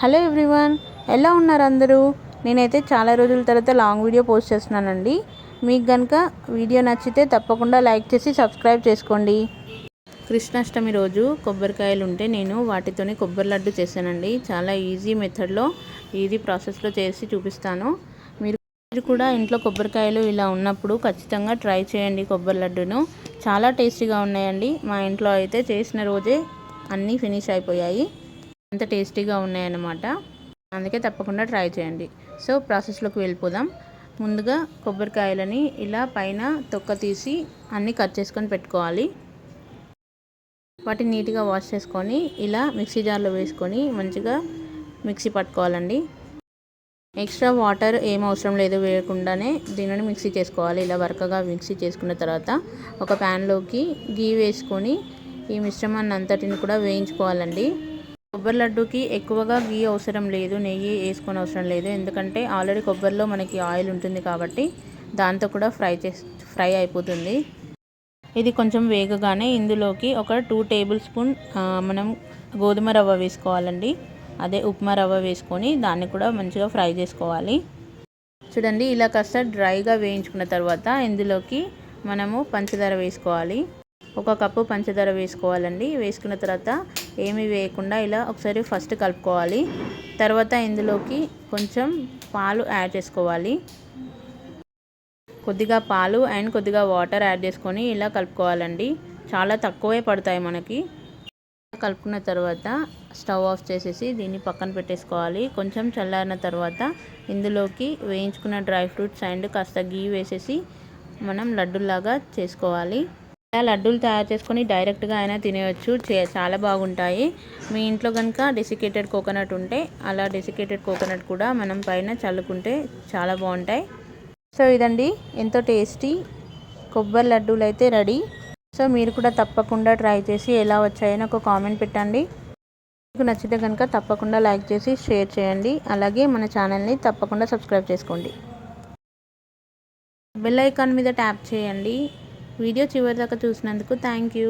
Hello everyone, ఎలా ఉన్నారు అందరూ? నేనైతే చాలా రోజుల తర్వాత లాంగ్ వీడియో పోస్ట్ చేస్తున్నానండి. మీకు కనుక వీడియో నచ్చితే తప్పకుండా లైక్ చేసి సబ్స్క్రైబ్ చేసుకోండి. కృష్ణాష్టమి రోజు కొబ్బరికాయలు ఉంటే నేను వాటితోనే కొబ్బరి లడ్డు చేశానండి. చాలా ఈజీ మెథడ్లో, ఈజీ ప్రాసెస్లో చేసి చూపిస్తాను. మీరు కూడా ఇంట్లో కొబ్బరికాయలు ఇలా ఉన్నప్పుడు ఖచ్చితంగా ట్రై చేయండి. కొబ్బరి లడ్డును చాలా టేస్టీగా ఉన్నాయండి. మా ఇంట్లో అయితే చేసిన రోజే అన్నీ ఫినిష్ అయిపోయాయి. అంత టేస్టీగా ఉన్నాయన్నమాట. అందుకే తప్పకుండా ట్రై చేయండి. సో ప్రాసెస్లోకి వెళ్ళిపోదాం. ముందుగా కొబ్బరికాయలని ఇలా పైన తొక్క తీసి అన్నీ కట్ చేసుకొని పెట్టుకోవాలి. వాటిని నీట్గా వాష్ చేసుకొని ఇలా మిక్సీ జార్లో వేసుకొని మంచిగా మిక్సీ పట్టుకోవాలండి. ఎక్స్ట్రా వాటర్ ఏం అవసరం లేదు, వేయకుండానే దీనిని మిక్సీ చేసుకోవాలి. ఇలా వరకగా మిక్సీ చేసుకున్న తర్వాత ఒక ప్యాన్లోకి గీ వేసుకొని ఈ మిశ్రమాన్ని అంతటిని కూడా వేయించుకోవాలండి. కొబ్బరి లడ్డూకి ఎక్కువగా గీ అవసరం లేదు, నెయ్యి వేసుకొని అవసరం లేదు. ఎందుకంటే ఆల్రెడీ కొబ్బరిలో మనకి ఆయిల్ ఉంటుంది కాబట్టి దాంతో కూడా ఫ్రై అయిపోతుంది. ఇది కొంచెం వేగగానే ఇందులోకి ఒక 2 టేబుల్ స్పూన్ మనం గోధుమ రవ్వ వేసుకోవాలండి. అదే ఉప్మా రవ్వ వేసుకొని దాన్ని కూడా మంచిగా ఫ్రై చేసుకోవాలి. చూడండి, ఇలా కాస్త డ్రైగా వేయించుకున్న తర్వాత ఇందులోకి మనము పంచదార వేసుకోవాలి. 1 కప్పు పంచదార వేసుకోవాలండి. వేసుకున్న తర్వాత ఏమీ వేయకుండా ఇలా ఒకసారి ఫస్ట్ కలుపుకోవాలి. తర్వాత ఇందులోకి కొంచెం పాలు యాడ్ చేసుకోవాలి. కొద్దిగా పాలు అండ్ కొద్దిగా వాటర్ యాడ్ చేసుకొని ఇలా కలుపుకోవాలండి. చాలా తక్కువే పడతాయి మనకి. కలుపుకున్న తర్వాత స్టవ్ ఆఫ్ చేసేసి దీన్ని పక్కన పెట్టేసుకోవాలి. కొంచెం చల్లారిన తర్వాత ఇందులోకి వేయించుకున్న డ్రై ఫ్రూట్స్ అండ్ కాస్త గీ వేసేసి మనం లడ్డూలాగా చేసుకోవాలి. ఇలా లడ్డూలు తయారు చేసుకొని డైరెక్ట్గా అయినా తినేయచ్చు. చాలా బాగుంటాయి. మీ ఇంట్లో కనుక డెసికేటెడ్ కోకోనట్ ఉంటే అలా డెసికేటెడ్ కోకోనట్ కూడా మనం పైన చల్లుకుంటే చాలా బాగుంటాయి. సో ఇదండి, ఎంతో టేస్టీ కొబ్బరి లడ్డూలు అయితే రెడీ. సో మీరు కూడా తప్పకుండా ట్రై చేసి ఎలా వచ్చాయో నాకు కామెంట్ పెట్టండి. మీకు నచ్చితే కనుక తప్పకుండా లైక్ చేసి షేర్ చేయండి. అలాగే మన ఛానల్ని తప్పకుండా సబ్స్క్రైబ్ చేసుకోండి. బెల్ ఐకాన్ మీద ట్యాప్ చేయండి. వీడియో చివరి దాకా చూసినందుకు థ్యాంక్ యూ.